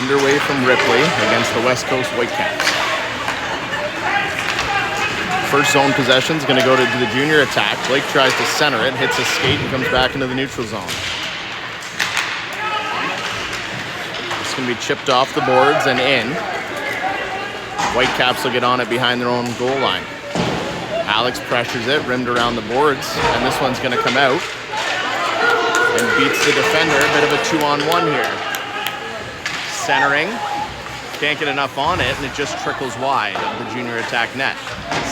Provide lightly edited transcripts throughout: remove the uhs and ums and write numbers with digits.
underway from Ripley against the Westcoast Whitecaps. First zone possession is going to go to the junior attack. Blake tries to center it, hits a skate, and comes back into the neutral zone. It's going to be chipped off the boards and in. Whitecaps will get on it behind their own goal line. Alex pressures it, rimmed around the boards, and this one's going to come out and beats the defender. A bit of a 2-on-1 here. Centering, can't get enough on it, and it just trickles wide of the junior attack net.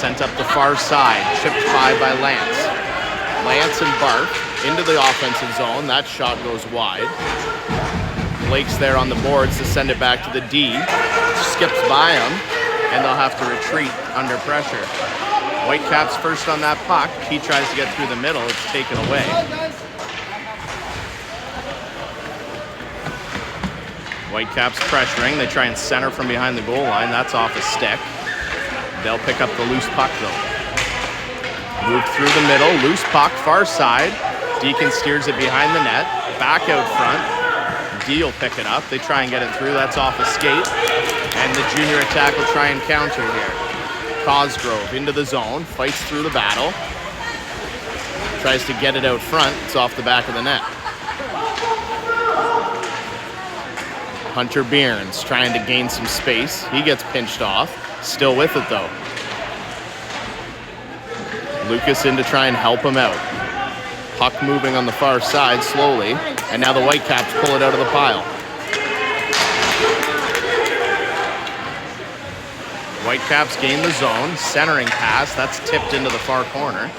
Sent up the far side, chipped by Lance. Lance and Barth into the offensive zone. That shot goes wide. Blake's there on the boards to send it back to the D. Skips by him, and they'll have to retreat under pressure. Whitecaps first on that puck. He tries to get through the middle. It's taken away. Whitecaps pressuring. They try and center from behind the goal line. That's off a stick. They'll pick up the loose puck, though. Move through the middle. Loose puck, far side. Deacon steers it behind the net. Back out front. D will pick it up. They try and get it through. That's off a skate. And the junior attack will try and counter here. Cosgrove into the zone. Fights through the battle. Tries to get it out front. It's off the back of the net. Hunter Behrens trying to gain some space. He gets pinched off. Still with it, though. Lucas in to try and help him out. Puck moving on the far side slowly, and now the Whitecaps pull it out of the pile. Whitecaps gain the zone. Centering pass. That's tipped into the far corner.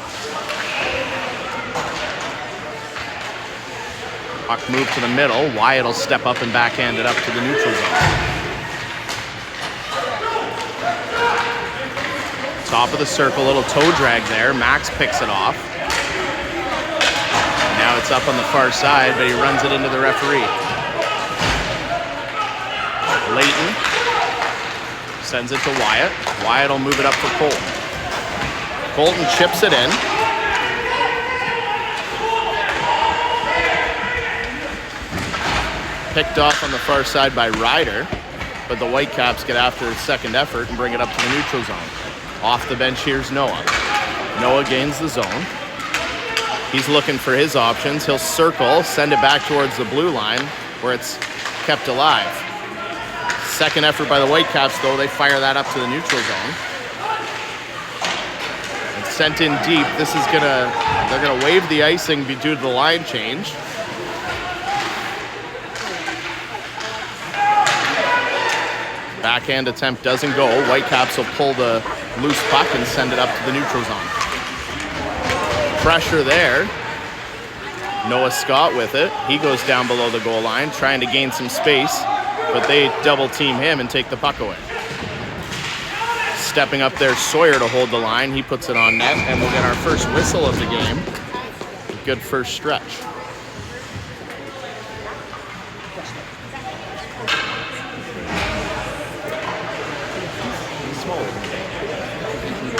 Puck move to the middle. Wyatt will step up and backhand it up to the neutral zone. Top of the circle, little toe drag there. Max picks it off. Now it's up on the far side, but he runs it into the referee. Layton sends it to Wyatt. Wyatt will move it up for Colton. Colton chips it in. Picked off on the far side by Ryder, but the Whitecaps get after the second effort and bring it up to the neutral zone. Off the bench, here's Noah. Noah gains the zone. He's looking for his options. He'll circle, send it back towards the blue line where it's kept alive. Second effort by the Whitecaps, though. They fire that up to the neutral zone. And sent in deep. They're gonna waive the icing due to the line change. Backhand attempt doesn't go. Whitecaps will pull the loose puck and send it up to the neutral zone. Pressure there. Noah Scott with it. He goes down below the goal line, trying to gain some space, but they double team him and take the puck away. Stepping up there, Sawyer to hold the line. He puts it on net, and we'll get our first whistle of the game. Good first stretch.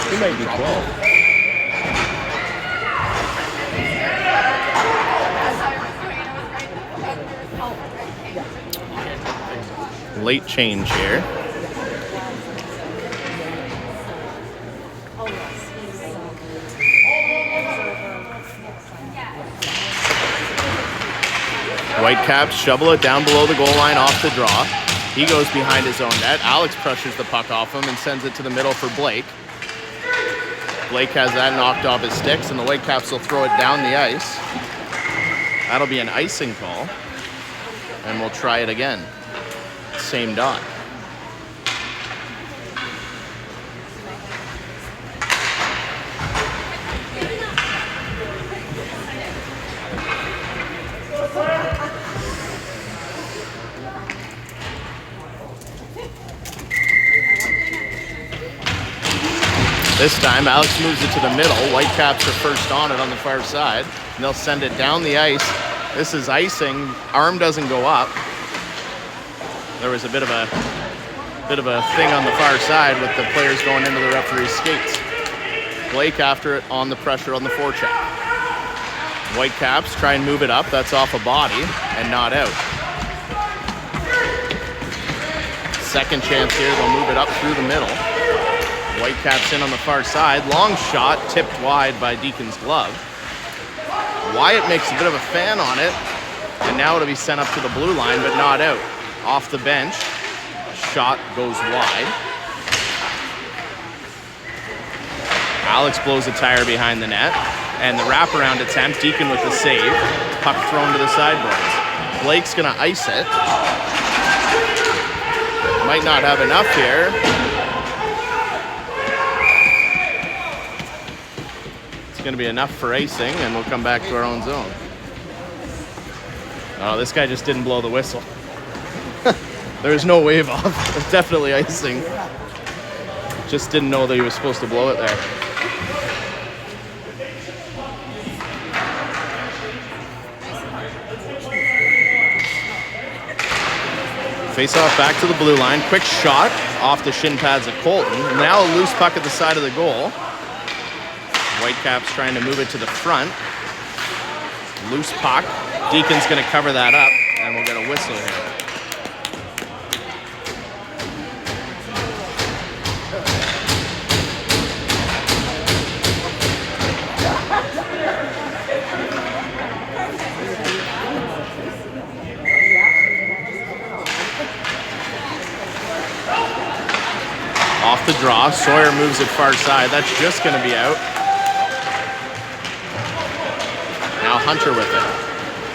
He might be 12. Late change here. Whitecaps shovel it down below the goal line off the draw. He goes behind his own net. Alex pressures the puck off him and sends it to the middle for Blake. Blake has that knocked off his sticks, and the Whitecaps will throw it down the ice. That'll be an icing call, and we'll try it again. Same dot. This time, Alex moves it to the middle. Whitecaps are first on it on the far side, and they'll send it down the ice. This is icing. Arm doesn't go up. There was a bit of a thing on the far side with the players going into the referee's skates. Blake after it on the pressure on the forecheck. Whitecaps try and move it up. That's off a body and not out. second chance here. They'll move it up through the middle. Whitecaps in on the far side. Long shot, tipped wide by Deacon's glove. Wyatt makes a bit of a fan on it, and now it'll be sent up to the blue line, but not out. Off the bench, shot goes wide. Alex blows a tire behind the net, and the wraparound attempt, Deacon with the save. Puck thrown to the sideboards. Blake's gonna ice it. Might not have enough here. It's gonna be enough for icing, and we'll come back to our own zone. Oh, this guy just didn't blow the whistle. There's no wave off. It's definitely icing. Just didn't know that he was supposed to blow it there. Face off back to the blue line. Quick shot off the shin pads of Colton. Now a loose puck at the side of the goal. Whitecaps trying to move it to the front. Loose puck. Deacon's going to cover that up, and we'll get a whistle here. Off the draw, Sawyer moves it far side. That's just going to be out. Now Hunter with it.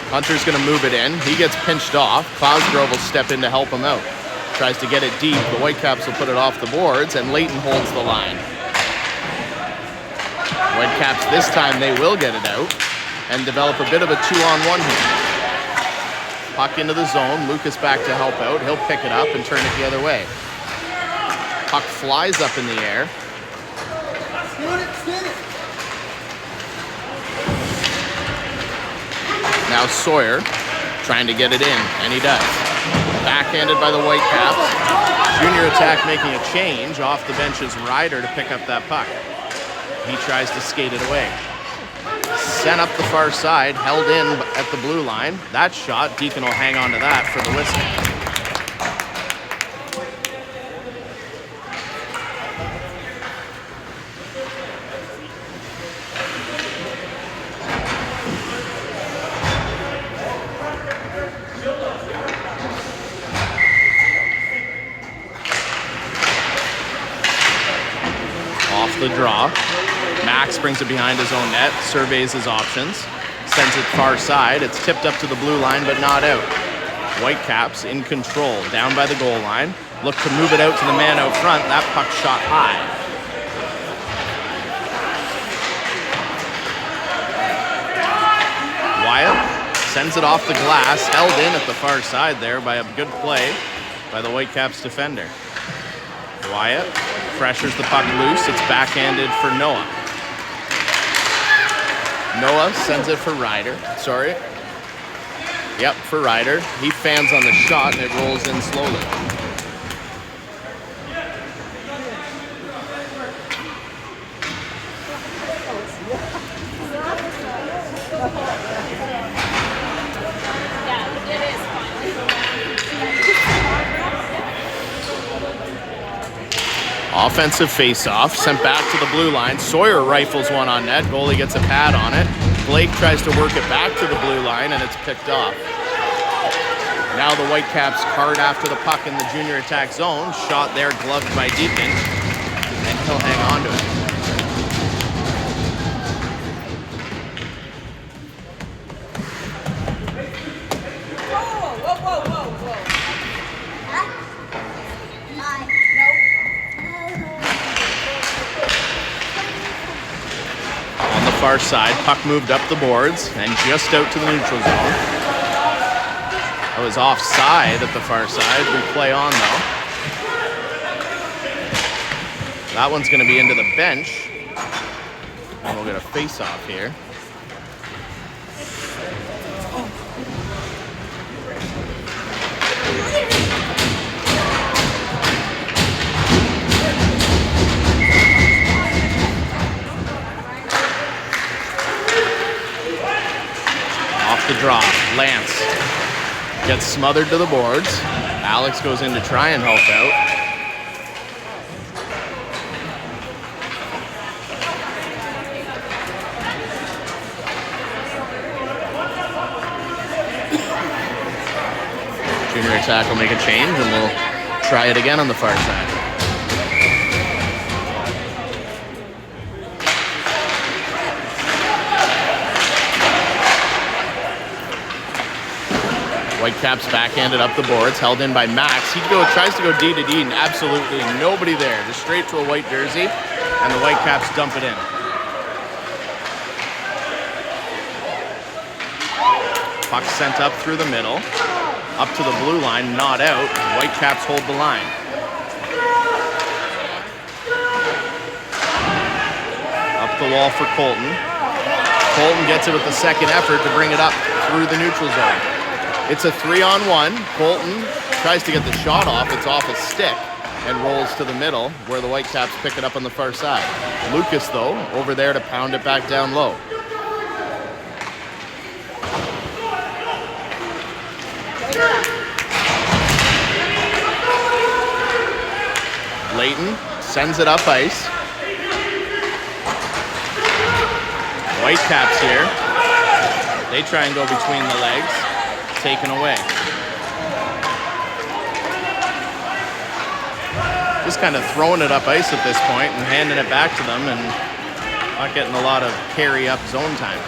Hunter's going to move it in. He gets pinched off. Cosgrove will step in to help him out. Tries to get it deep. The Whitecaps will put it off the boards, and Layton holds the line. Whitecaps this time, they will get it out and develop a bit of a 2-on-1 here. Puck into the zone. Lucas back to help out. He'll pick it up and turn it the other way. Puck flies up in the air. Now Sawyer trying to get it in, and he does. Backhanded by the Whitecaps. Junior attack making a change. Off the bench is Ryder to pick up that puck. He tries to skate it away. Sent up the far side, held in at the blue line. That shot, Deacon will hang on to that for the whistle. The draw. Max brings it behind his own net, surveys his options, sends it far side. It's tipped up to the blue line, but not out. Whitecaps in control, down by the goal line. Look to move it out to the man out front. That puck shot high. Wyatt sends it off the glass, held in at the far side there by a good play by the Whitecaps defender. Wyatt pressures the puck loose. It's backhanded for Noah. Noah sends it for Ryder. Sorry. Yep, for Ryder. He fans on the shot and it rolls in slowly. Offensive face-off, sent back to the blue line. Sawyer rifles one on net. Goalie gets a pad on it. Blake tries to work it back to the blue line, and it's picked off. Now the Whitecaps card after the puck in the junior attack zone. Shot there, gloved by Deacon, and he'll hang on to it. Far side, puck moved up the boards and just out to the neutral zone. That was offside at the far side. We play on though. That one's going to be into the bench, and we'll get a face-off here. The draw. Lance gets smothered to the boards. Alex goes in to try and help out. Junior attack will make a change, and we'll try it again on the far side. Whitecaps backhanded up the boards, held in by Max. He tries to go D to D, and absolutely nobody there. Just straight to a white jersey, and the Whitecaps dump it in. Puck sent up through the middle, up to the blue line, not out. Whitecaps hold the line. Up the wall for Colton. Colton gets it with the second effort to bring it up through the neutral zone. It's a 3-on-1. Colton tries to get the shot off. It's off his stick and rolls to the middle where the Whitecaps pick it up on the far side. Lucas, though, over there to pound it back down low. Layton sends it up ice. Whitecaps here. They try and go between the legs. Taken away. Just kind of throwing it up ice at this point and handing it back to them and not getting a lot of carry up zone time.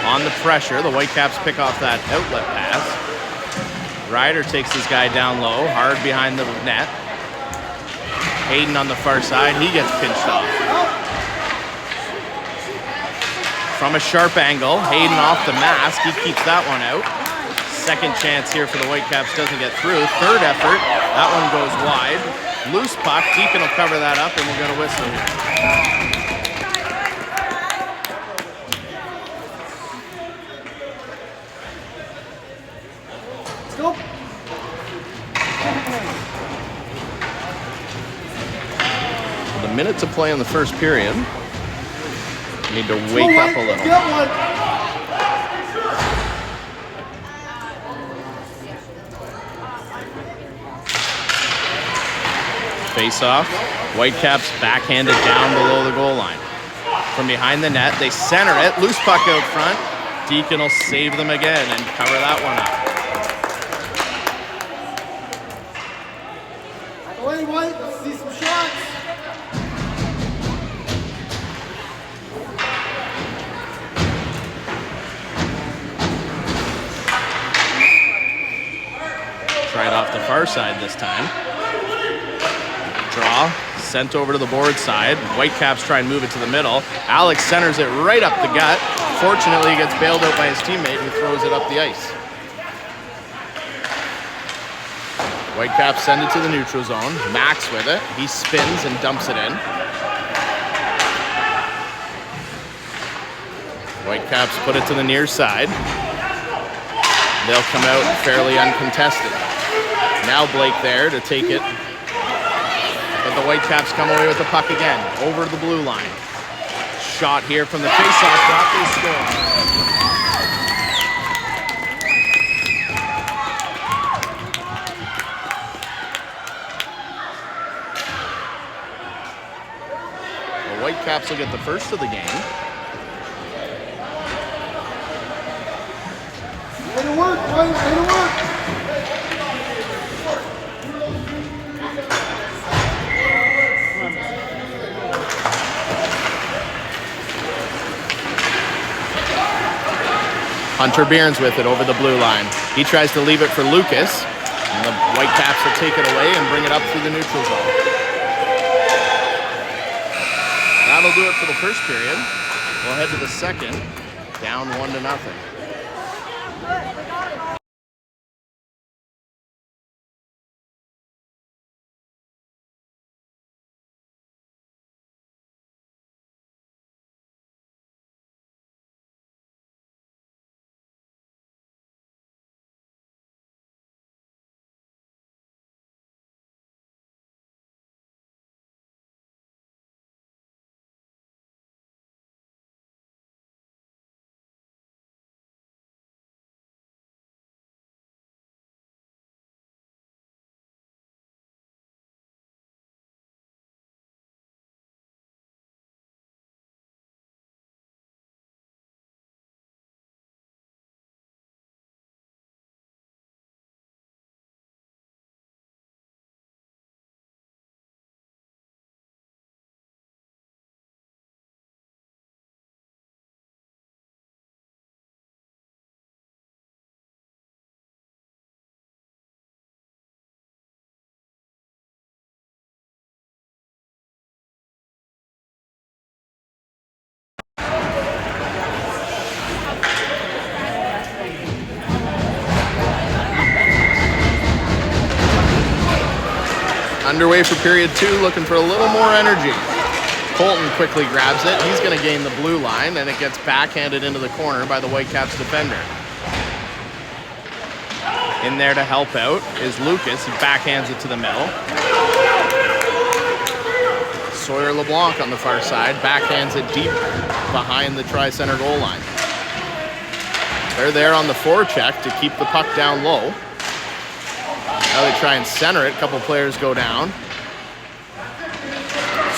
On the pressure, the Whitecaps pick off that outlet pass. Ryder takes his guy down low, hard behind the net. Hayden on the far side, he gets pinched off. From a sharp angle, Hayden off the mask, he keeps that one out. Second chance here for the Whitecaps, doesn't get through. Third effort, that one goes wide. Loose puck, Deacon will cover that up and we're gonna whistle here. Let's go. The minute to play in the first period. Need to wake up a little. Face off. Whitecaps backhanded down below the goal line. From behind the net, they center it. Loose puck out front. Deacon will save them again and cover that one up. Away, White. Let's see some shots. Tried off the far side this time. Draw, sent over to the board side. Whitecaps try and move it to the middle. Alex centers it right up the gut. Fortunately, he gets bailed out by his teammate who throws it up the ice. Whitecaps send it to the neutral zone. Max with it. He spins and dumps it in. Whitecaps put it to the near side. They'll come out fairly uncontested. Now Blake there to take it. But the Whitecaps come away with the puck again. Over to the blue line. Shot here from the faceoff dot. They score. The Whitecaps will get the first of the game. Way to work, White. Way to work. Hunter Behrens with it over the blue line. He tries to leave it for Lucas, and the Whitecaps will take it away and bring it up through the neutral zone. That'll do it for the first period. We'll head to the second, down 1-0. Underway for period 2, looking for a little more energy. Colton quickly grabs it. He's going to gain the blue line, and it gets backhanded into the corner by the Whitecaps defender. In there to help out is Lucas. He backhands it to the middle. Sawyer LeBlanc on the far side backhands it deep behind the Tri-Center goal line. They're there on the forecheck to keep the puck down low. Now they try and center it. A couple players go down.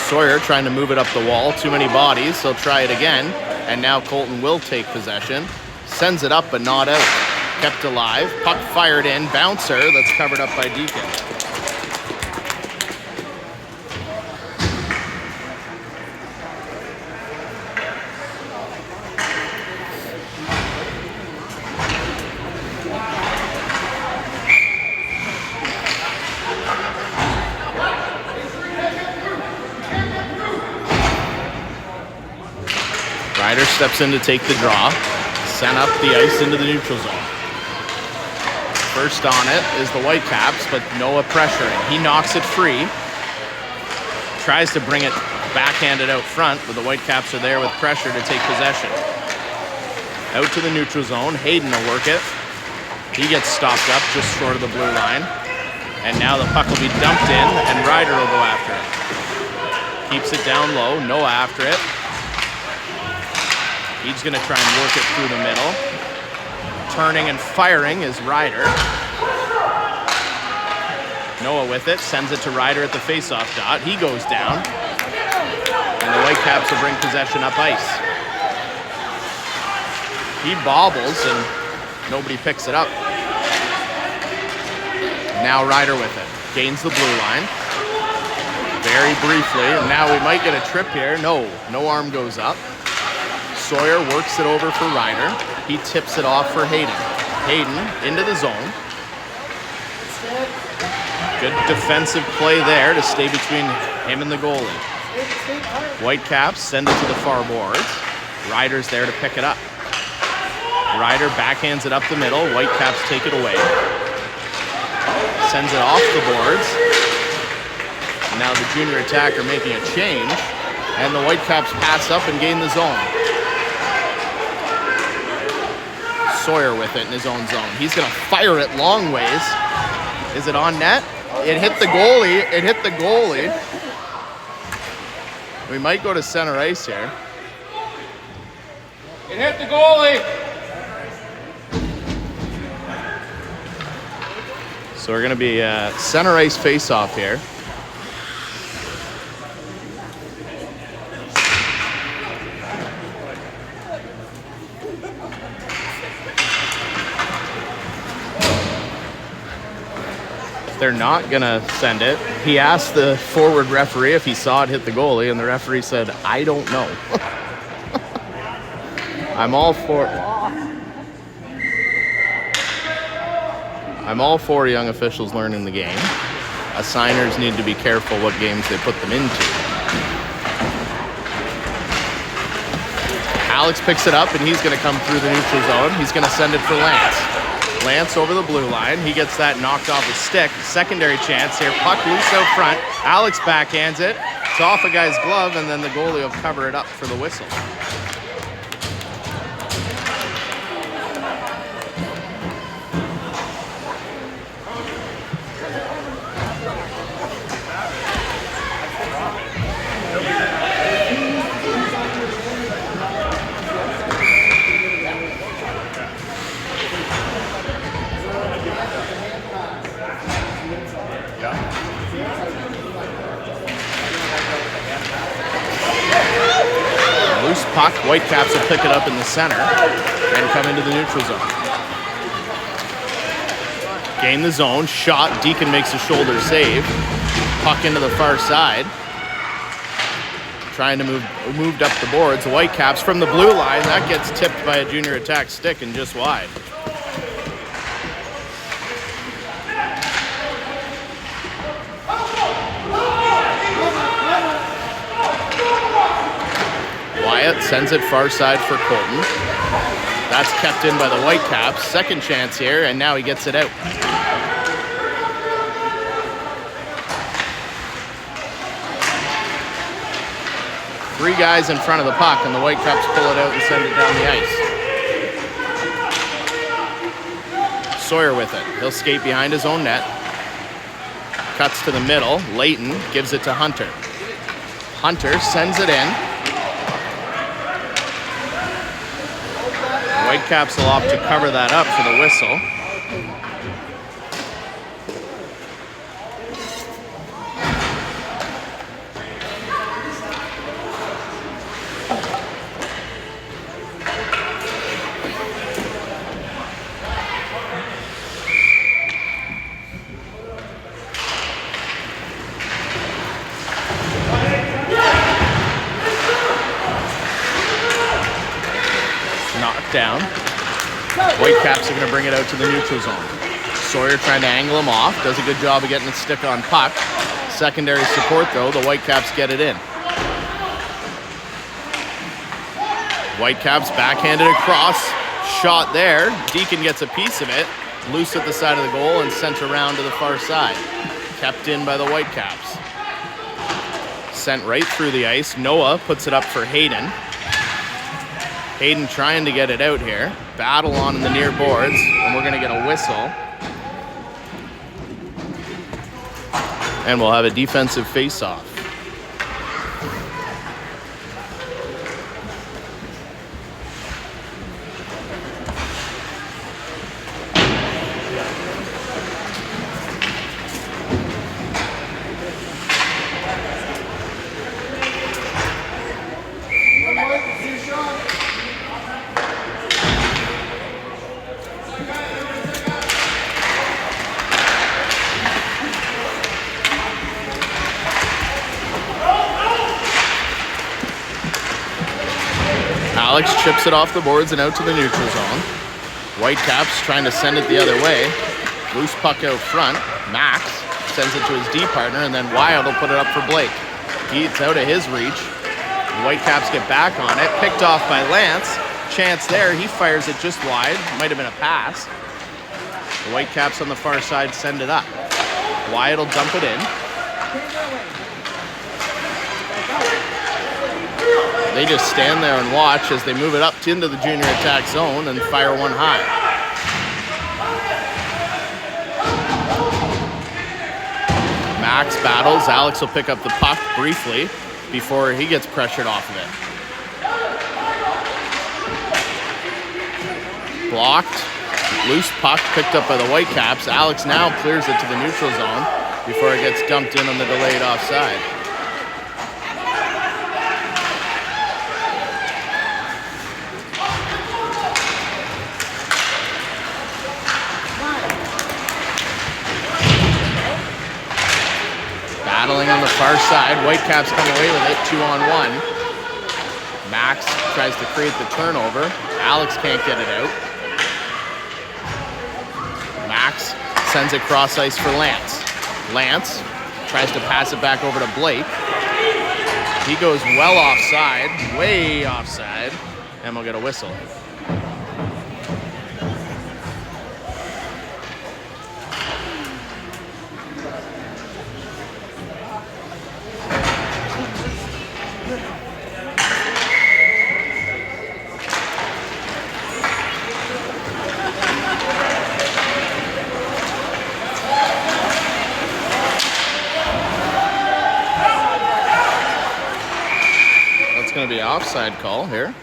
Sawyer trying to move it up the wall. Too many bodies. They'll try it again. And now Colton will take possession. Sends it up, but not out. Kept alive. Puck fired in. Bouncer that's covered up by Deacon. Ryder steps in to take the draw. Sent up the ice into the neutral zone. First on it is the Whitecaps, but Noah pressuring. He knocks it free. Tries to bring it backhanded out front, but the Whitecaps are there with pressure to take possession. Out to the neutral zone. Hayden will work it. He gets stopped up just short of the blue line. And now the puck will be dumped in, and Ryder will go after it. Keeps it down low. Noah after it. He's going to try and work it through the middle. Turning and firing is Ryder. Noah with it, sends it to Ryder at the faceoff dot. He goes down. And the Whitecaps will bring possession up ice. He bobbles and nobody picks it up. Now Ryder with it. Gains the blue line. Very briefly. And now we might get a trip here. No arm goes up. Sawyer works it over for Ryder. He tips it off for Hayden. Hayden into the zone. Good defensive play there to stay between him and the goalie. Whitecaps send it to the far boards. Ryder's there to pick it up. Ryder backhands it up the middle. Whitecaps take it away. Sends it off the boards. Now the junior attacker making a change. And the Whitecaps pass up and gain the zone. Sawyer with it in his own zone. He's going to fire it long ways. Is it on net? It hit the goalie. It hit the goalie. We might go to center ice here. It hit the goalie. So we're going to be center ice face-off here. They're not gonna send it. He asked the forward referee if he saw it hit the goalie, and the referee said, I don't know. I'm all for young officials learning the game. Assigners need to be careful what games they put them into. Alex picks it up, and he's gonna come through the neutral zone. He's gonna send it for Lance. Lance over the blue line. He gets that knocked off his stick. Secondary chance here. Puck loose out front. Alex backhands it. It's off a guy's glove, and then the goalie will cover it up for the whistle. Loose puck. Whitecaps will pick it up in the center and come into the neutral zone. Gain the zone. Shot. Deacon makes a shoulder save. Puck into the far side. Trying to moved up the boards. The Whitecaps from the blue line. That gets tipped by a junior attack stick and just wide. Wyatt sends it far side for Colton. That's kept in by the Whitecaps. Second chance here, and now he gets it out. 3 guys in front of the puck, and the Whitecaps pull it out and send it down the ice. Sawyer with it. He'll skate behind his own net. Cuts to the middle. Layton gives it to Hunter. Hunter sends it in. The Whitecaps will opt to cover that up for the whistle. Down. Whitecaps are going to bring it out to the neutral zone. Sawyer trying to angle him off. Does a good job of getting it stick on puck. Secondary support though. The Whitecaps get it in. Whitecaps backhanded across. Shot there. Deacon gets a piece of it. Loose at the side of the goal and sent around to the far side. Kept in by the Whitecaps. Sent right through the ice. Noah puts it up for Hayden. Hayden trying to get it out here. Battle on in the near boards, and we're going to get a whistle. And we'll have a defensive face-off. Alex chips it off the boards and out to the neutral zone. Whitecaps trying to send it the other way. Loose puck out front. Max sends it to his D partner, and then Wild will put it up for Blake. It's out of his reach. The Whitecaps get back on it. Picked off by Lance. Chance there. He fires it just wide. Might have been a pass. The Whitecaps on the far side send it up. Wyatt will dump it in. They just stand there and watch as they move it up into the junior attack zone and fire one high. Max battles. Alex will pick up the puck briefly before he gets pressured off of it. Blocked. Loose puck picked up by the Whitecaps. Alex now clears it to the neutral zone before it gets dumped in on the delayed offside. Battling on the far side. Whitecaps come away with it, 2-on-1. Max tries to create the turnover. Alex can't get it out. Max sends it cross ice for Lance. Lance tries to pass it back over to Blake. He goes well offside, way offside, and we'll get a whistle. Going to be an offside call here.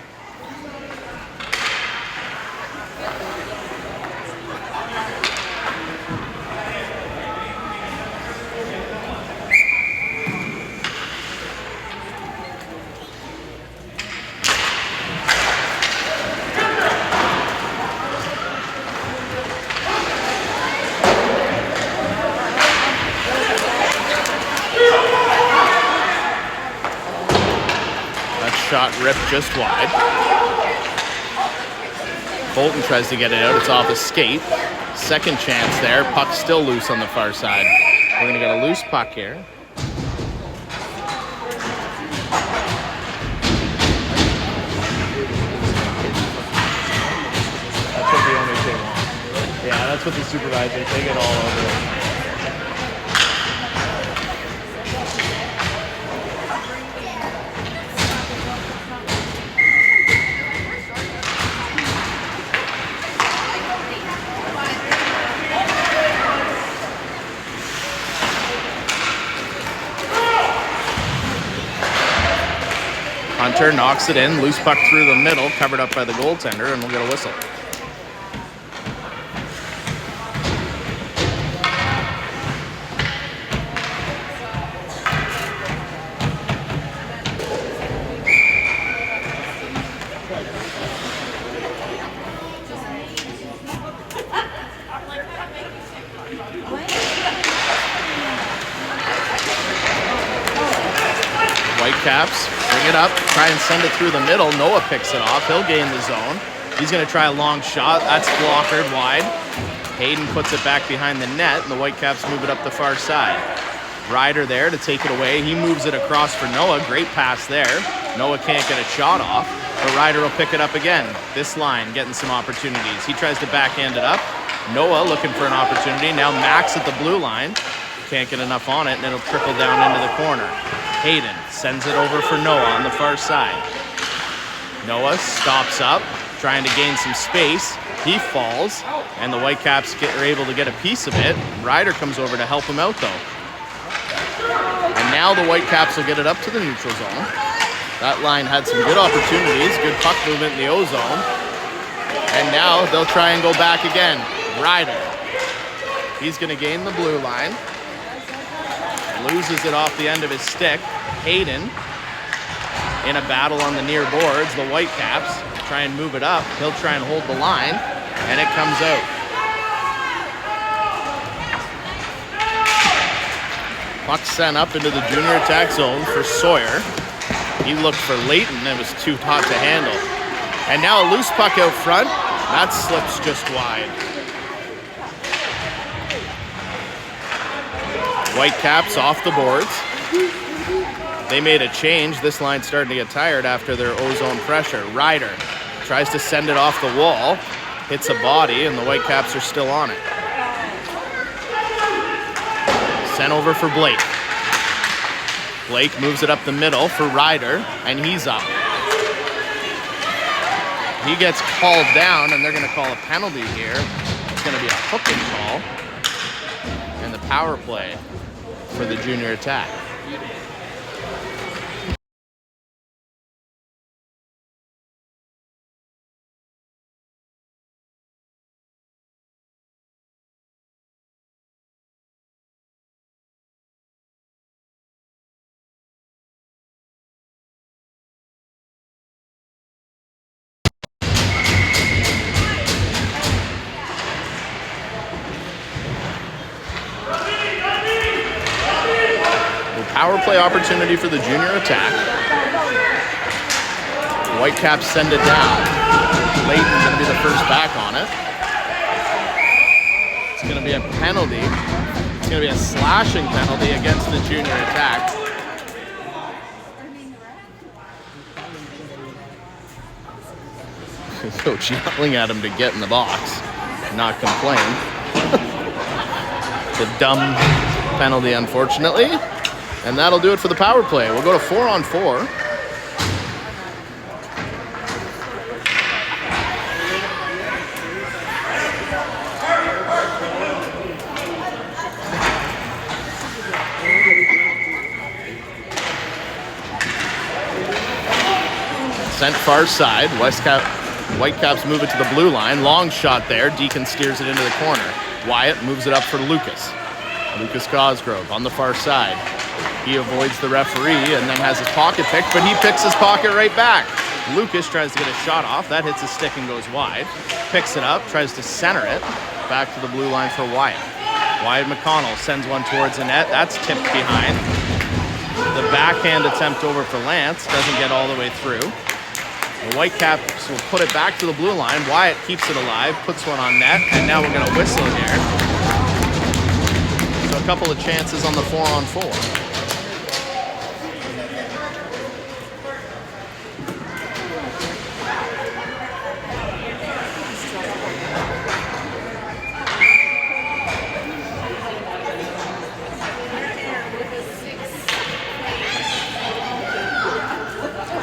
Shot ripped just wide. Bolton tries to get it out. It's off a skate. Second chance there. Puck still loose on the far side. We're going to get a loose puck here. That's what the owners they want. Yeah, that's what the supervisors, they get all over it. Hunter knocks it in, loose puck through the middle, covered up by the goaltender, and we'll get a whistle. Whitecaps bring it up, try and send it through the middle. Noah picks it off. He'll gain the zone. He's going to try a long shot. That's blockered wide. Hayden puts it back behind the net, and the Whitecaps move it up the far side. Ryder there to take it away. He moves it across for Noah. Great pass there. Noah can't get a shot off, but Ryder will pick it up again. This line getting some opportunities. He tries to backhand it up. Noah looking for an opportunity. Now Max at the blue line. Can't get enough on it, and it'll trickle down into the corner. Hayden sends it over for Noah on the far side. Noah stops up, trying to gain some space. He falls, and the Whitecaps are able to get a piece of it. Ryder comes over to help him out, though. And now the Whitecaps will get it up to the neutral zone. That line had some good opportunities, good puck movement in the O zone. And now they'll try and go back again. Ryder. He's going to gain the blue line. Loses it off the end of his stick. Hayden in a battle on the near boards. The Whitecaps try and move it up. He'll try and hold the line, and it comes out. Puck sent up into the junior attack zone for Sawyer. He looked for Leighton. It was too hot to handle. And now a loose puck out front. That slips just wide. Whitecaps off the boards. They made a change. This line's starting to get tired after their O-zone pressure. Ryder tries to send it off the wall, hits a body, and the Whitecaps are still on it. Sent over for Blake. Blake moves it up the middle for Ryder, and he's up. He gets called down, and they're going to call a penalty here. It's going to be a hooking call. And the power play for the junior attack. Power play opportunity for the junior attack. Whitecaps send it down. Leighton's going to be the first back on it. It's going to be a penalty. It's going to be a slashing penalty against the junior attack. Coach yelling at him to get in the box, not complain. It's a dumb penalty, unfortunately. And that'll do it for the power play. We'll go to 4-on-4. Sent far side. Whitecaps move it to the blue line. Long shot there. Deacon steers it into the corner. Wyatt moves it up for Lucas. Lucas Cosgrove on the far side. He avoids the referee and then has his pocket picked, but he picks his pocket right back. Lucas tries to get a shot off. That hits his stick and goes wide. Picks it up, tries to center it. Back to the blue line for Wyatt. Wyatt McConnell sends one towards the net. That's tipped behind. The backhand attempt over for Lance doesn't get all the way through. The Whitecaps will put it back to the blue line. Wyatt keeps it alive, puts one on net, and now we're going to whistle here. So a couple of chances on the 4-on-4.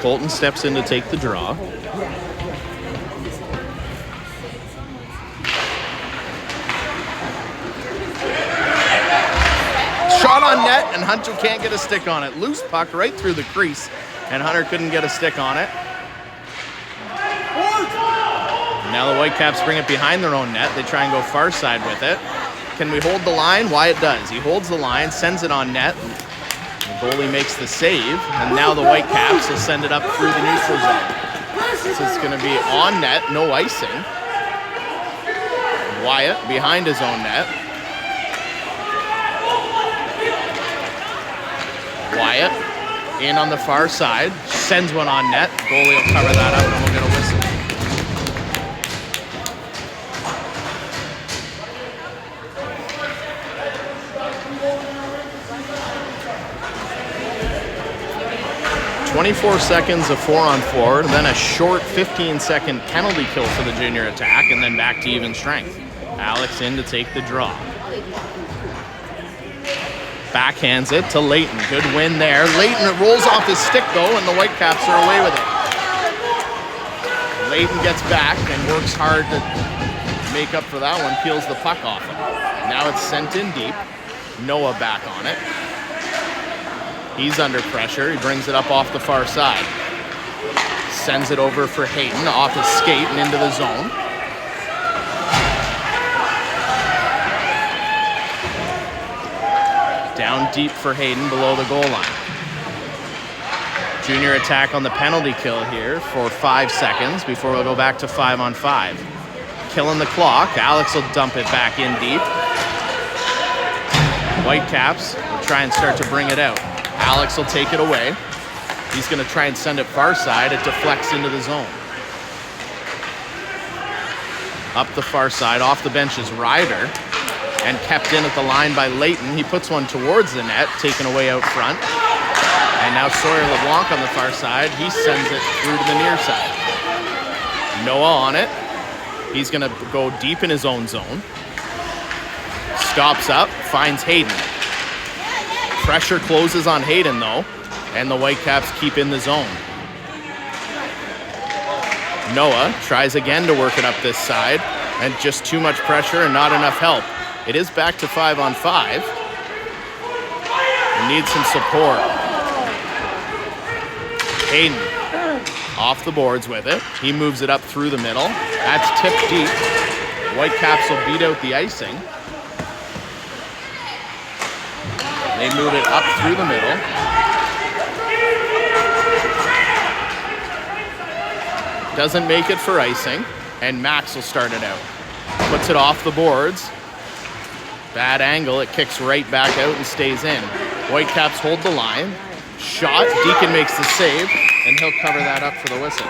Colton steps in to take the draw. Shot on net, and Hunter can't get a stick on it. Loose puck right through the crease. and Hunter couldn't get a stick on it. Now the Whitecaps bring it behind their own net. They try and go far side with it. Can we hold the line? Wyatt does. He holds the line, sends it on net. The goalie makes the save, and now the Whitecaps will send it up through the neutral zone. This is going to be on net, no icing. Wyatt behind his own net. Wyatt in on the far side, sends one on net. Goalie will cover that up, and we'll get a whistle. "24 seconds of 4-on-4, then a short 15-second penalty kill for the junior attack, and then back to even strength. Alex in to take the draw. Backhands it to Layton. Good win there. Layton, it rolls off his stick though, and the Whitecaps are away with it. Layton gets back and works hard to make up for that one. Peels the puck off him. Now it's sent in deep. Noah back on it. He's under pressure. He brings it up off the far side. Sends it over for Hayden off his skate and into the zone. Down deep for Hayden below the goal line. Junior attack on the penalty kill here for 5 seconds before we'll go back to 5-on-5. Killing the clock. Alex will dump it back in deep. Whitecaps will try and start to bring it out. Alex will take it away. He's going to try and send it far side. It deflects into the zone. Up the far side, off the bench is Ryder, and kept in at the line by Layton. He puts one towards the net, taken away out front. And now Sawyer LeBlanc on the far side. He sends it through to the near side. Noah on it. He's going to go deep in his own zone. Stops up, finds Hayden. Pressure closes on Hayden though, and the Whitecaps keep in the zone. Noah tries again to work it up this side, and just too much pressure and not enough help. It is back to 5-on-5. We need some support. Hayden off the boards with it. He moves it up through the middle. That's tipped deep. Whitecaps will beat out the icing. They move it up through the middle. Doesn't make it for icing, and Max will start it out. Puts it off the boards. Bad angle, it kicks right back out and stays in. Whitecaps hold the line. Shot, Deacon makes the save, and he'll cover that up for the whistle.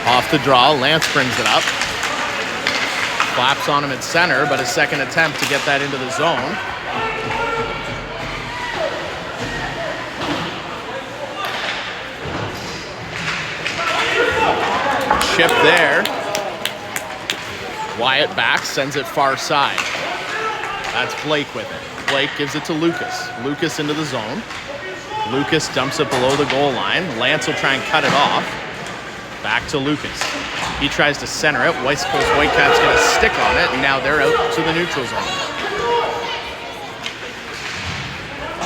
Off the draw, Lance brings it up. Flaps on him at center, but a second attempt to get that into the zone. Chip there. Wyatt back, sends it far side. That's Blake with it. Blake gives it to Lucas. Lucas into the zone. Lucas dumps it below the goal line. Lance will try and cut it off. Back to Lucas. He tries to center it. Westcoast Whitecaps get a stick on it, and now they're out to the neutral zone.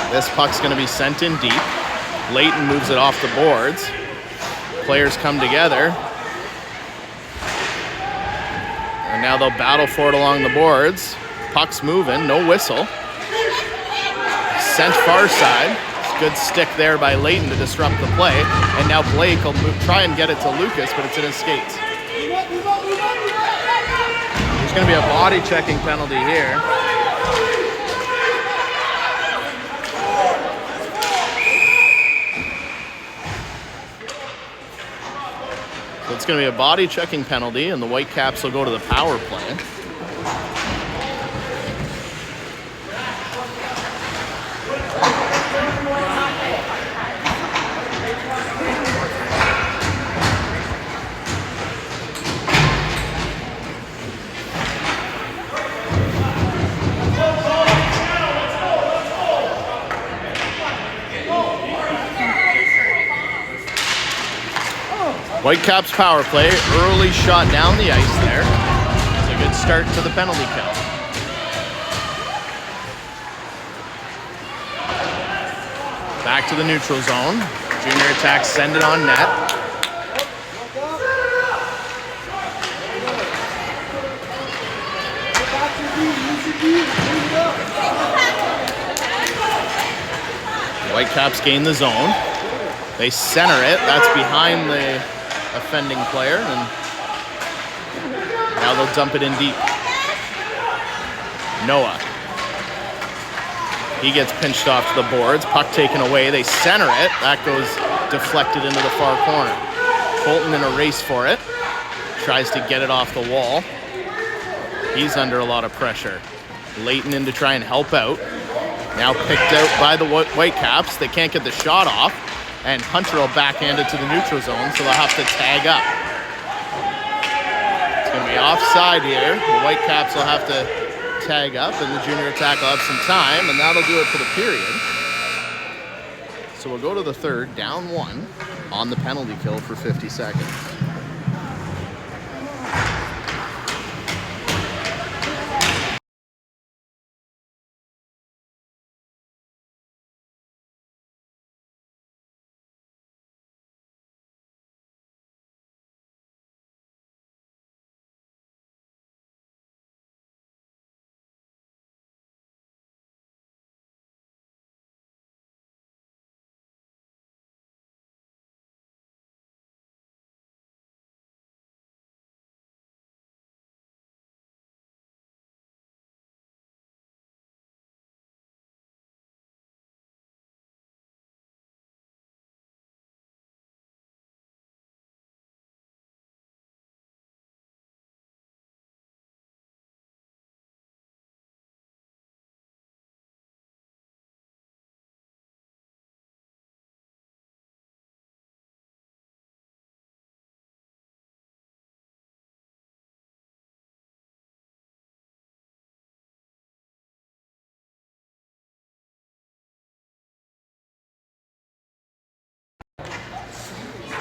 This puck's going to be sent in deep. Layton moves it off the boards. Players come together. And now they'll battle for it along the boards. Puck's moving, no whistle. Sent far side. Good stick there by Layton to disrupt the play. And now Blake will try and get it to Lucas, but it's in his skates. There's going to be a body checking penalty here. So it's going to be a body checking penalty, and the Whitecaps will go to the power play. Whitecaps power play, early shot down the ice there. It's a good start to the penalty kill. Back to the neutral zone. Junior attack, send it on net. Whitecaps gain the zone. They center it. That's behind the offending player, and now they'll dump it in deep. Noah. He gets pinched off to the boards. Puck taken away. They center it. That goes deflected into the far corner. Colton in a race for it. Tries to get it off the wall. He's under a lot of pressure. Leighton in to try and help out. Now picked out by the Whitecaps. They can't get the shot off. And Hunter will backhand it to the neutral zone, so they'll have to tag up. It's going to be offside here. The Whitecaps will have to tag up, and the junior attack will have some time, and that'll do it for the period. So we'll go to the third, down 1 on the penalty kill for 50 seconds.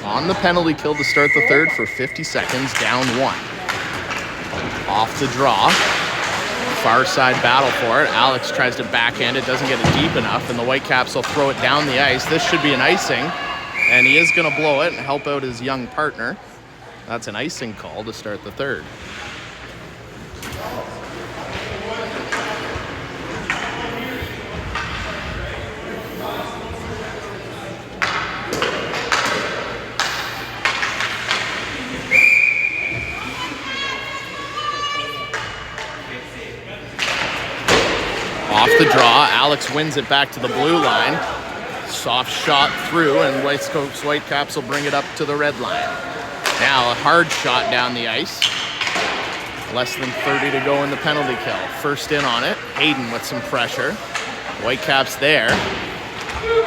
On the penalty kill to start the third for 50 seconds, down 1. Off the draw. Far side battle for it. Alex tries to backhand it, doesn't get it deep enough, and the Whitecaps will throw it down the ice. This should be an icing, and he is going to blow it and help out his young partner. That's an icing call to start the third. Off the draw, Alex wins it back to the blue line. Soft shot through, and Westcoast Whitecaps will bring it up to the red line. Now a hard shot down the ice. Less than 30 to go in the penalty kill. First in on it, Hayden with some pressure. Whitecaps there.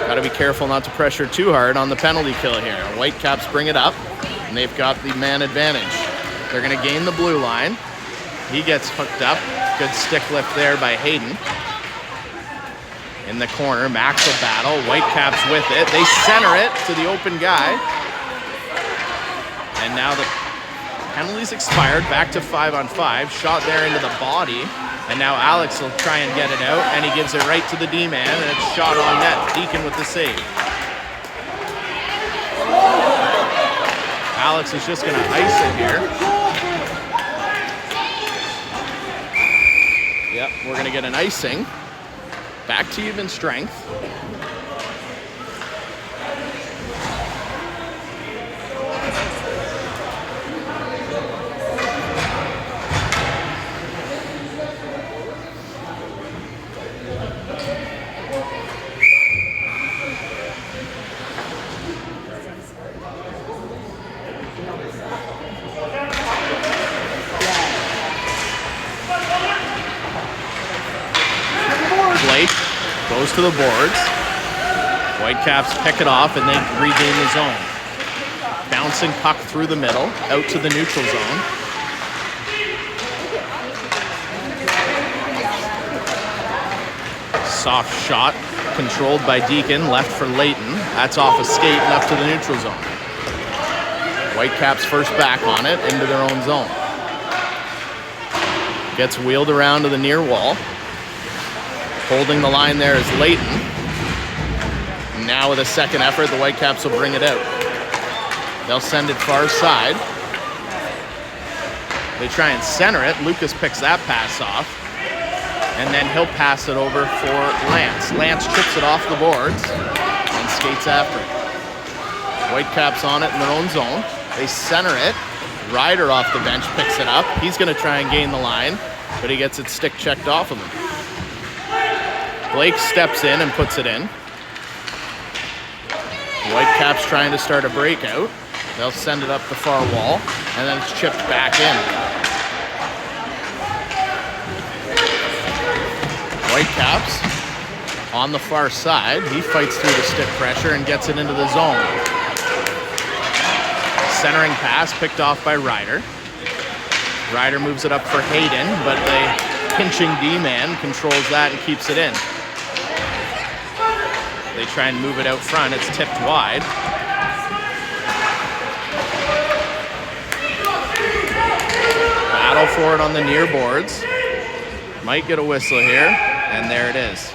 Got to be careful not to pressure too hard on the penalty kill here. Whitecaps bring it up, and they've got the man advantage. They're going to gain the blue line. He gets hooked up. Good stick lift there by Hayden. In the corner, Max will battle. Whitecaps with it. They center it to the open guy. And now the penalty's expired. Back to 5-on-5. Shot there into the body. And now Alex will try and get it out. And he gives it right to the D-man. And it's shot on net. Deacon with the save. Alex is just going to ice it here. Yep, we're going to get an icing. Back to even strength. Goes to the boards. Whitecaps pick it off and they regain the zone. Bouncing puck through the middle, out to the neutral zone. Soft shot, controlled by Deacon, left for Leighton. That's off a skate and up to the neutral zone. Whitecaps first back on it into their own zone. Gets wheeled around to the near wall. Holding the line there is Layton. Now with a second effort, the Whitecaps will bring it out. They'll send it far side. They try and center it. Lucas picks that pass off. And then he'll pass it over for Lance. Lance chips it off the boards and skates after it. Whitecaps on it in their own zone. They center it. Ryder off the bench picks it up. He's going to try and gain the line, but he gets it stick checked off of him. Blake steps in and puts it in. Whitecaps trying to start a breakout. They'll send it up the far wall, and then it's chipped back in. Whitecaps on the far side. He fights through the stick pressure and gets it into the zone. Centering pass picked off by Ryder. Ryder moves it up for Hayden, but the pinching D-man controls that and keeps it in. They try and move it out front. It's tipped wide. Battle for it on the near boards. Might get a whistle here, and there it is.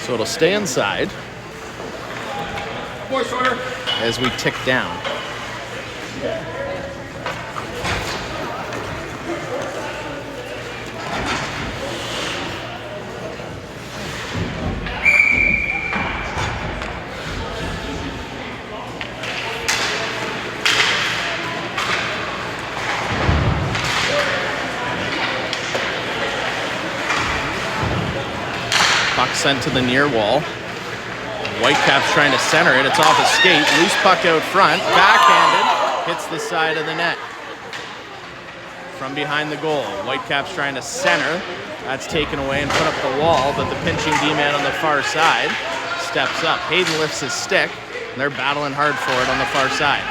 So it'll stay inside as we tick down. Puck sent to the near wall. Whitecaps trying to center it. It's off a skate. Loose puck out front. Backhanded. Hits the side of the net. From behind the goal. Whitecaps trying to center. That's taken away and put up the wall, but the pinching D-man on the far side steps up. Hayden lifts his stick, and they're battling hard for it on the far side.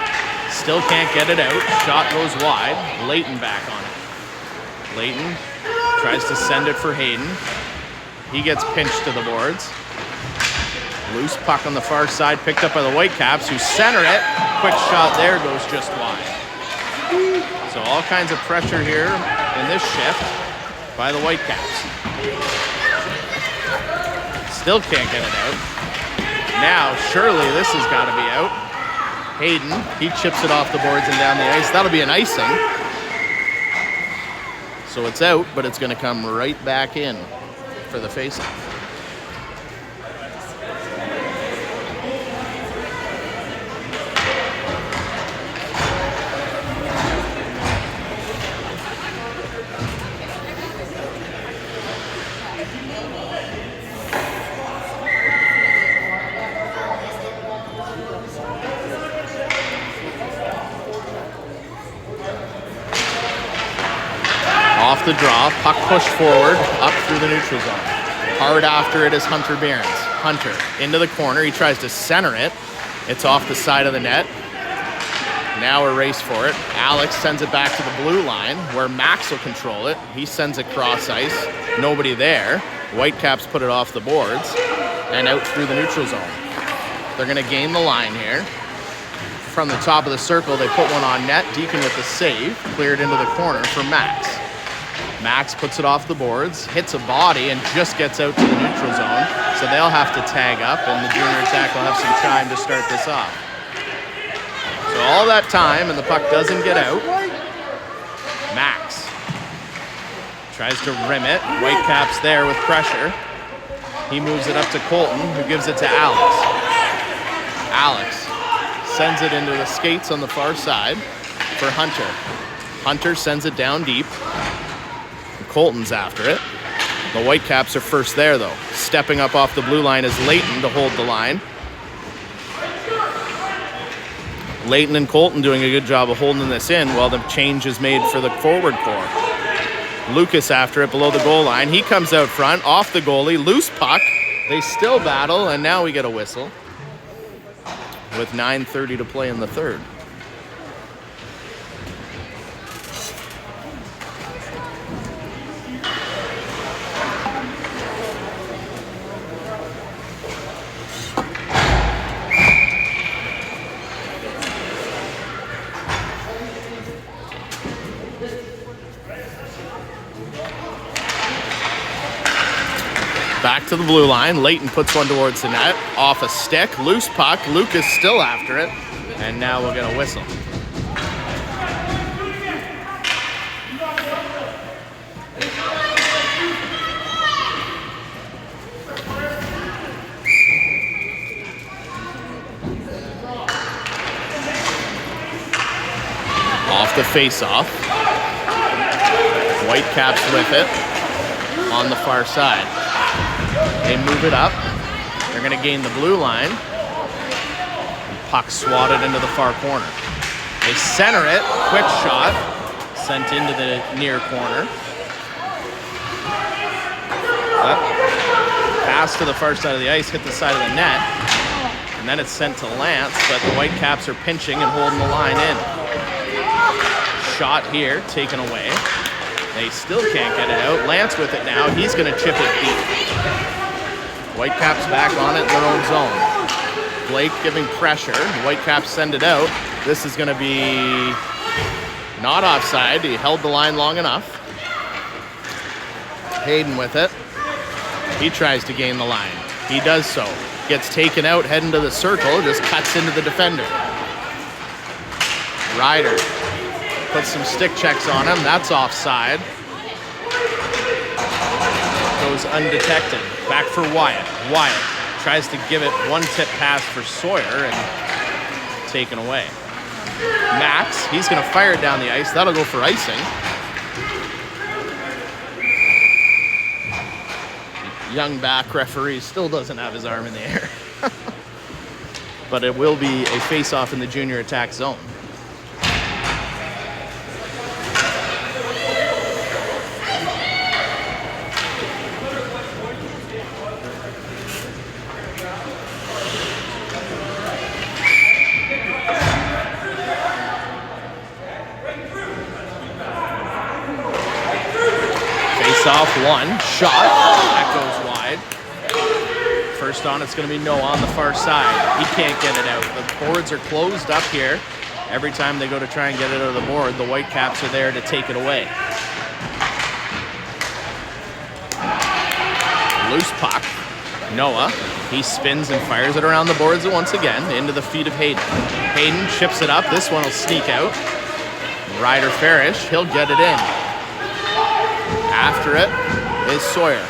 Still can't get it out. Shot goes wide. Layton back on it. Layton tries to send it for Hayden. He gets pinched to the boards. Loose puck on the far side, picked up by the Whitecaps, who center it. Quick shot there, goes just wide. So all kinds of pressure here in this shift by the Whitecaps. Still can't get it out. Now, surely this has got to be out. Hayden, he chips it off the boards and down the ice. That'll be an icing. So it's out, but it's going to come right back in for the faceoff. Off the draw, puck pushed forward, up through the neutral zone. Hard after it is Hunter Behrens. Hunter into the corner, he tries to center it. It's off the side of the net. Now a race for it. Alex sends it back to the blue line where Max will control it. He sends it cross ice, nobody there. Whitecaps put it off the boards and out through the neutral zone. They're gonna gain the line here. From the top of the circle, they put one on net. Deacon with the save, cleared into the corner for Max. Max puts it off the boards, hits a body, and just gets out to the neutral zone. So they'll have to tag up, and the junior attack will have some time to start this off. So all that time, and the puck doesn't get out. Max tries to rim it. Whitecaps there with pressure. He moves it up to Colton, who gives it to Alex. Alex sends it into the skates on the far side for Hunter. Hunter sends it down deep. Colton's after it. The Whitecaps are first there, though. Stepping up off the blue line is Layton to hold the line. Layton and Colton doing a good job of holding this in while the change is made for the forward core. Lucas after it below the goal line. He comes out front, off the goalie, loose puck. They still battle, and now we get a whistle with 9:30 to play in the third. Back to the blue line. Leighton puts one towards the net. Off a stick. Loose puck. Lucas still after it. And now we'll get a whistle. Off the face-off. Whitecaps with it on the far side. They move it up. They're going to gain the blue line. Puck swatted into the far corner. They center it. Quick shot. Sent into the near corner. Up. Pass to the far side of the ice. Hit the side of the net. And then it's sent to Lance, but the Whitecaps are pinching and holding the line in. Shot here, taken away. They still can't get it out. Lance with it now. He's going to chip it deep. Whitecaps back on it in their own zone. Blake giving pressure. The Whitecaps send it out. This is going to be not offside. He held the line long enough. Hayden with it. He tries to gain the line. He does so. Gets taken out, heading to the circle. Just cuts into the defender. Ryder puts some stick checks on him. That's offside. Goes undetected. Back for Wyatt. Wyatt tries to give it one tip pass for Sawyer and taken away. Max, he's going to fire it down the ice. That'll go for icing. Young back referee still doesn't have his arm in the air. But it will be a face-off in the junior attack zone. Off one shot that goes wide. First on, it's going to be Noah on the far side. He can't get it out. The boards are closed up here. Every time they go to try and get it out of the board, the Whitecaps are there to take it away. Loose puck. Noah, he spins and fires it around the boards once again into the feet of Hayden. Hayden chips it up. This one will sneak out. Ryder Farish, he'll get it in. After it is Sawyer.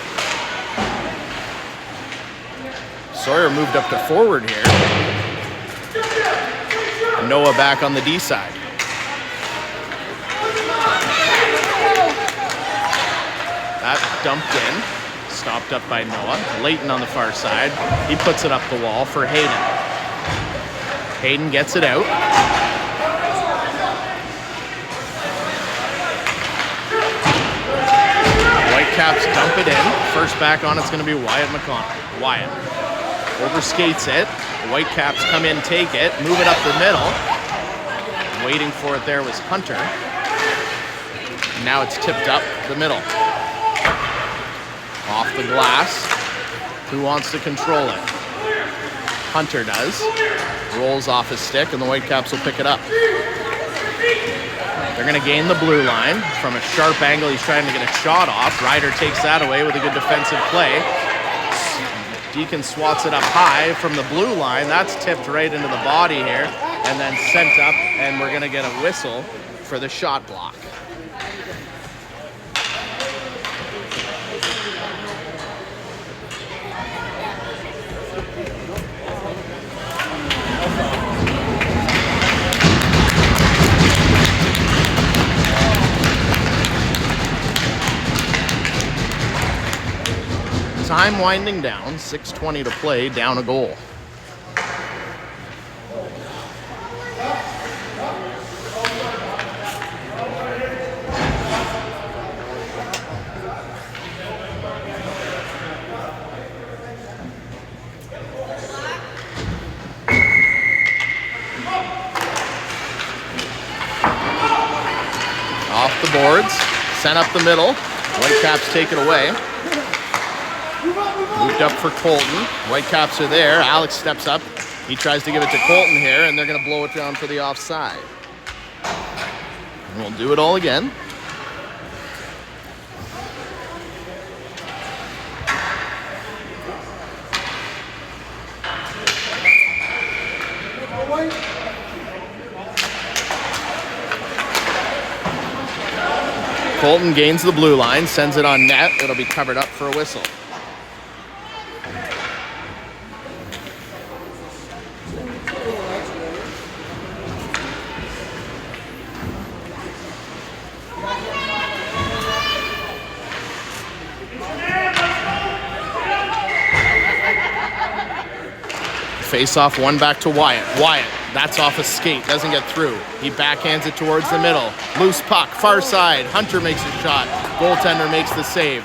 Sawyer moved up to forward here. Noah back on the D side. That dumped in. Stopped up by Noah. Leighton on the far side. He puts it up the wall for Hayden. Hayden gets it out. Whitecaps dump it in. First back on it's going to be Wyatt McConnell. Wyatt overskates it. The Whitecaps come in, take it, move it up the middle. Waiting for it there was Hunter. Now it's tipped up the middle. Off the glass. Who wants to control it? Hunter does. Rolls off his stick and the Whitecaps will pick it up. They're going to gain the blue line. From a sharp angle, he's trying to get a shot off. Ryder takes that away with a good defensive play. Deacon swats it up high from the blue line. That's tipped right into the body here and then sent up, and we're going to get a whistle for the shot block. Time winding down, 6:20 to play, down a goal. Off the boards, sent up the middle. Whitecaps take it away. Moved up for Colton. Whitecaps are there. Alex steps up. He tries to give it to Colton here, and they're going to blow it down for the offside. And we'll do it all again. Colton gains the blue line, sends it on net. It'll be covered up for a whistle. Face off, one back to Wyatt. Wyatt, that's off a skate, doesn't get through. He backhands it towards the middle. Loose puck, far side. Hunter makes a shot. Goaltender makes the save.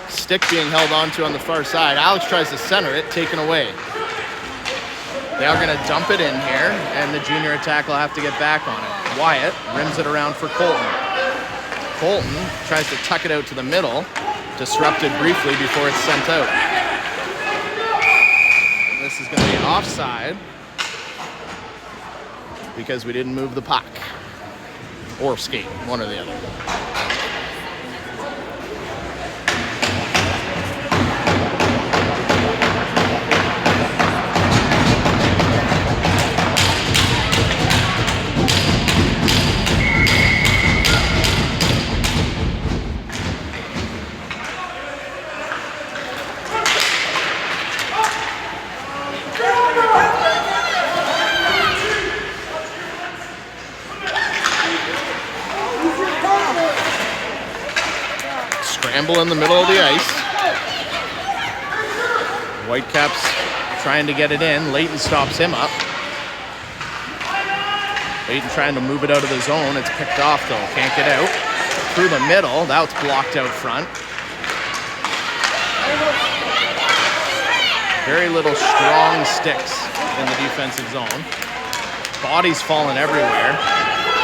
Stick being held onto on the far side. Alex tries to center it, taken away. They are going to dump it in here, and the junior attack will have to get back on it. Wyatt rims it around for Colton. Colton tries to tuck it out to the middle, disrupted briefly before it's sent out. This is going to be an offside because we didn't move the puck or skate, one or the other. In the middle of the ice. Whitecaps trying to get it in. Leighton stops him up. Leighton trying to move it out of the zone. It's picked off though. Can't get out. Through the middle. That's blocked out front. Very little strong sticks in the defensive zone. Bodies falling everywhere.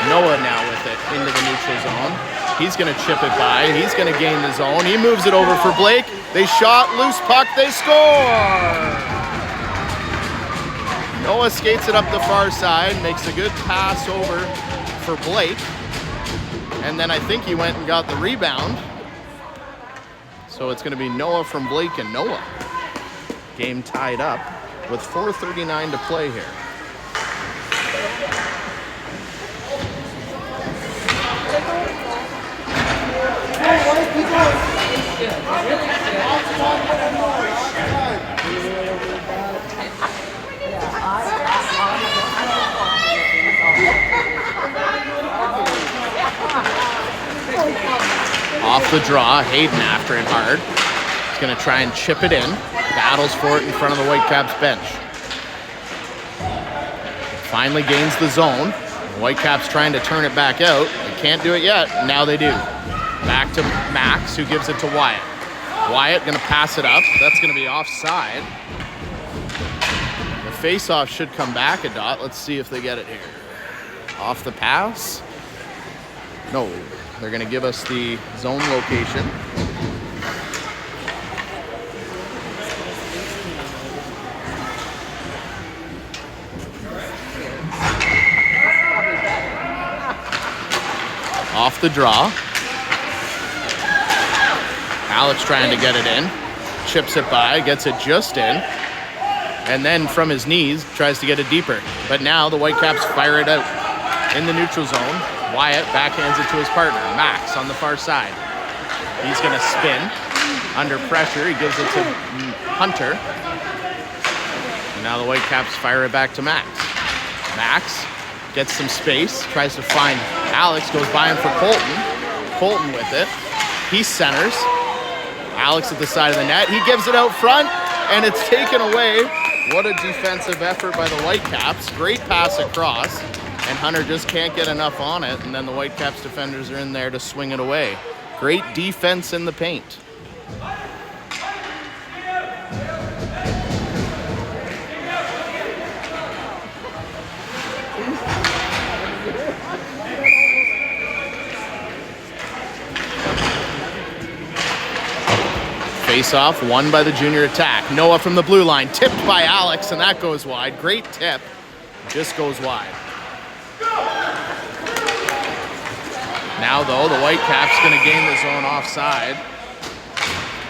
Noah now with it into the neutral zone. He's going to chip it by. He's going to gain the zone. He moves it over for Blake. They shot, loose puck, they score! Noah skates it up the far side, makes a good pass over for Blake. And then I think he went and got the rebound. So it's going to be Noah from Blake and Noah. Game tied up with 4:39 to play here. Off the draw, Hayden after it hard. He's going to try and chip it in. Battles for it in front of the Whitecaps bench. Finally gains the zone. The Whitecaps trying to turn it back out. They can't do it yet. Now they do. Back to Max, who gives it to Wyatt. Wyatt going to pass it up. That's going to be offside. The face-off should come back a dot. Let's see if they get it here. Off the pass. No, they're going to give us the zone location. Off the draw. Alex trying to get it in. Chips it by, gets it just in. And then from his knees, tries to get it deeper. But now the Whitecaps fire it out. In the neutral zone, Wyatt backhands it to his partner, Max, on the far side. He's going to spin. Under pressure, he gives it to Hunter. And now the Whitecaps fire it back to Max. Max gets some space, tries to find Alex, goes by him for Colton. Colton with it. He centers. Alex at the side of the net. He gives it out front, and it's taken away. What a defensive effort by the Whitecaps. Great pass across, and Hunter just can't get enough on it, and then the Whitecaps defenders are in there to swing it away. Great defense in the paint. Face-off, won by the junior attack. Noah from the blue line, tipped by Alex, and that goes wide. Great tip, just goes wide. Now, though, the Whitecaps going to gain the zone offside.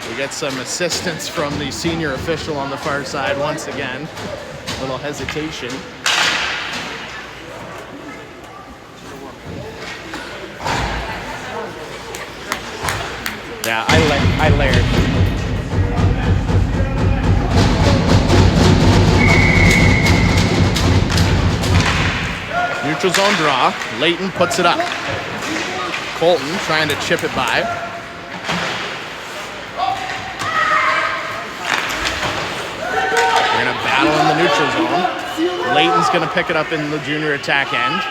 We get some assistance from the senior official on the far side once again. A little hesitation. I layered. Neutral zone draw. Layton puts it up. Colton trying to chip it by. They're going to battle in the neutral zone. Layton's going to pick it up in the junior attack end.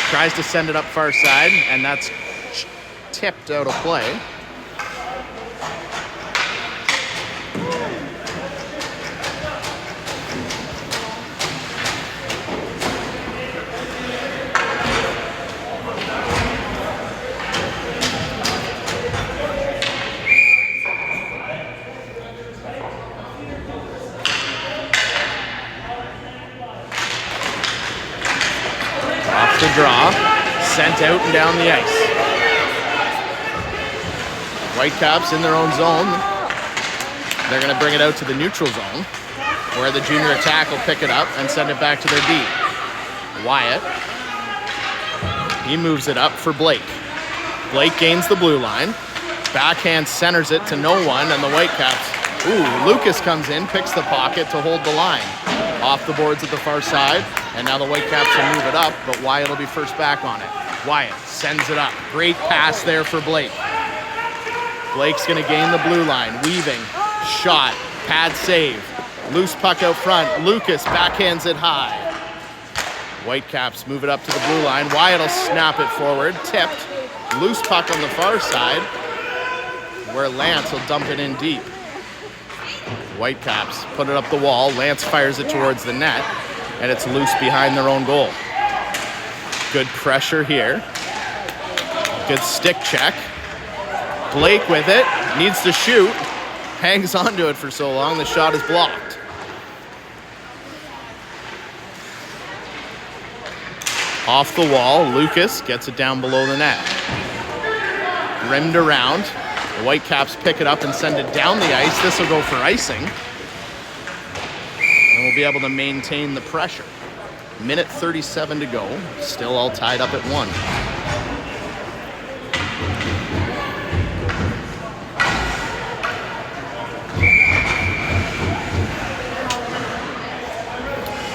Tries to send it up far side, and that's tipped out of play. Off the draw, sent out and down the ice. Whitecaps in their own zone. They're going to bring it out to the neutral zone, where the junior attack will pick it up and send it back to their D. Wyatt. He moves it up for Blake. Blake gains the blue line. Backhand centers it to no one, and the Whitecaps. Ooh, Lucas comes in, picks the pocket to hold the line. Off the boards at the far side, and now the Whitecaps will move it up, but Wyatt will be first back on it. Wyatt sends it up. Great pass there for Blake. Blake's going to gain the blue line. Weaving. Shot. Pad save. Loose puck out front. Lucas backhands it high. Whitecaps move it up to the blue line. Wyatt will snap it forward. Tipped. Loose puck on the far side, where Lance will dump it in deep. Whitecaps put it up the wall. Lance fires it towards the net, and it's loose behind their own goal. Good pressure here. Good stick check. Blake with it. Needs to shoot. Hangs onto it for so long, the shot is blocked. Off the wall, Lucas gets it down below the net. Rimmed around. The Whitecaps pick it up and send it down the ice. This will go for icing. And we'll be able to maintain the pressure. Minute 37 to go. Still all tied up at 1.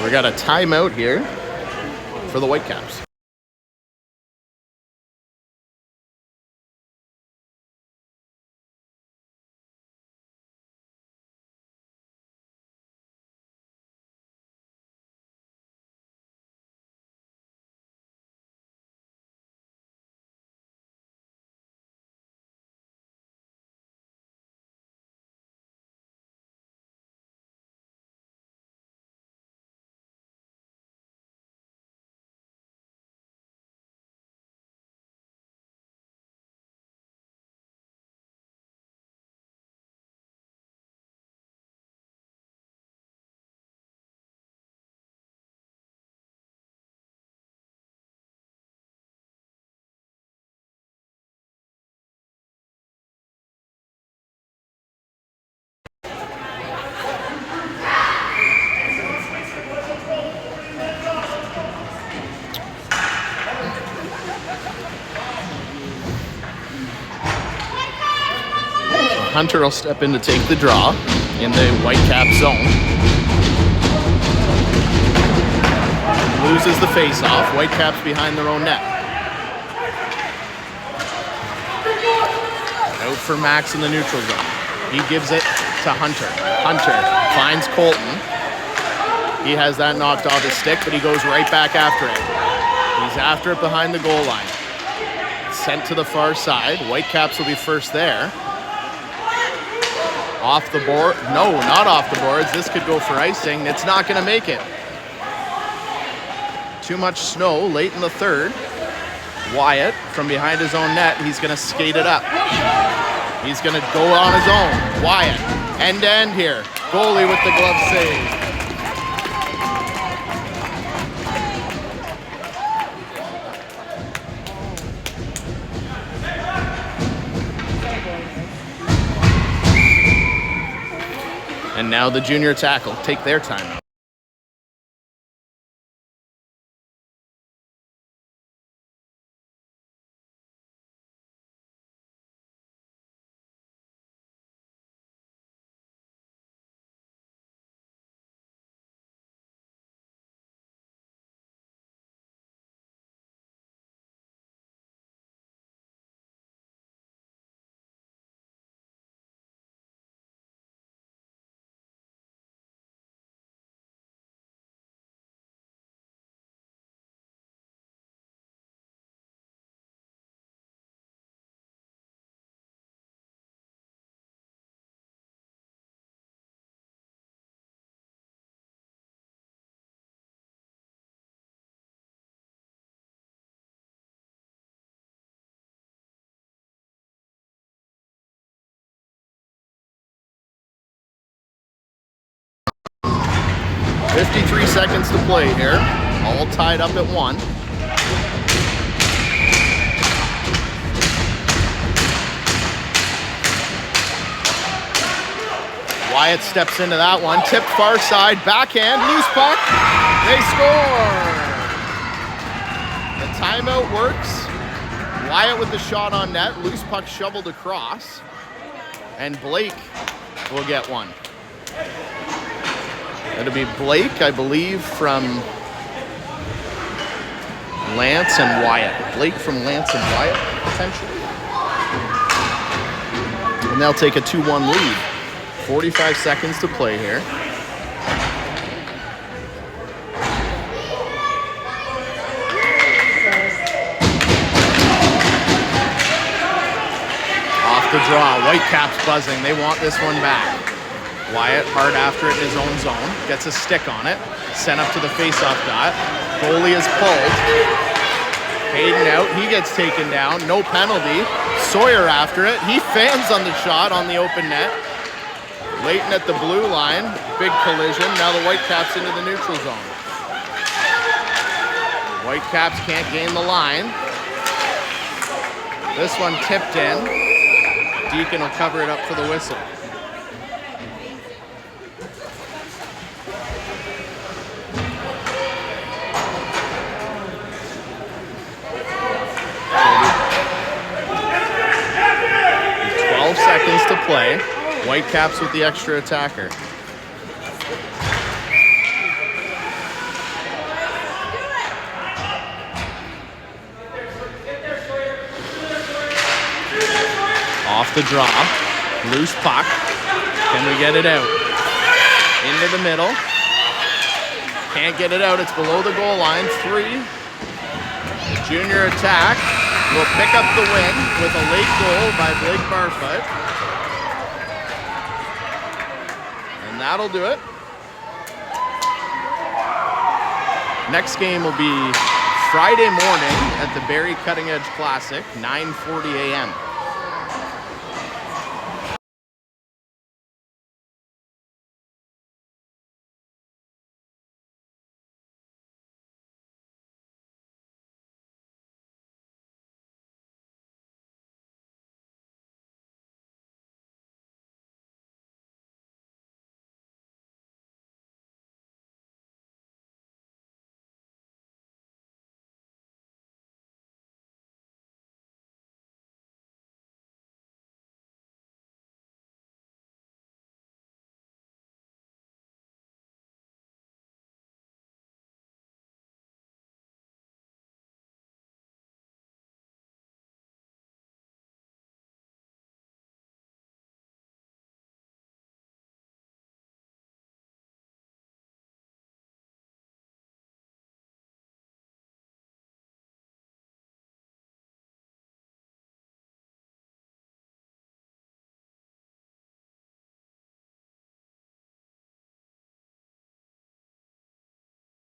We got a timeout here for the Whitecaps. Hunter will step in to take the draw in the Whitecap zone. Loses the face-off. Whitecaps behind their own net. Out for Max in the neutral zone. He gives it to Hunter. Hunter finds Colton. He has that knocked off his stick, but he goes right back after it. He's after it behind the goal line. Sent to the far side. Whitecaps will be first there. Off the board. No, not off the boards. This could go for icing. It's not going to make it. Too much snow late in the third. Wyatt from behind his own net. He's going to skate it up. He's going to go on his own. Wyatt, end to end here. Goalie with the glove save. And now the junior tackle take their timeout. 53 seconds to play here. All tied up at 1. Wyatt steps into that one. Tipped far side. Backhand. Loose puck. They score. The timeout works. Wyatt with the shot on net. Loose puck shoveled across. And Blake will get one. It'll be Blake, I believe, from Lance and Wyatt. Blake from Lance and Wyatt, potentially. And they'll take a 2-1 lead. 45 seconds to play here. Off the draw, Whitecaps buzzing. They want this one back. Wyatt hard after it in his own zone. Gets a stick on it. Sent up to the faceoff dot. Goalie is pulled. Hayden out. He gets taken down. No penalty. Sawyer after it. He fans on the shot on the open net. Leighton at the blue line. Big collision. Now the Whitecaps into the neutral zone. Whitecaps can't gain the line. This one tipped in. Deacon will cover it up for the whistle. Seconds to play. Whitecaps with the extra attacker. Off the draw. Loose puck. Can we get it out? Into the middle. Can't get it out. It's below the goal line. 3. The junior attack will pick up the win with a late goal by Blake Barfoot. And that'll do it. Next game will be Friday morning at the Barrie Cutting Edge Classic, 9:40 a.m.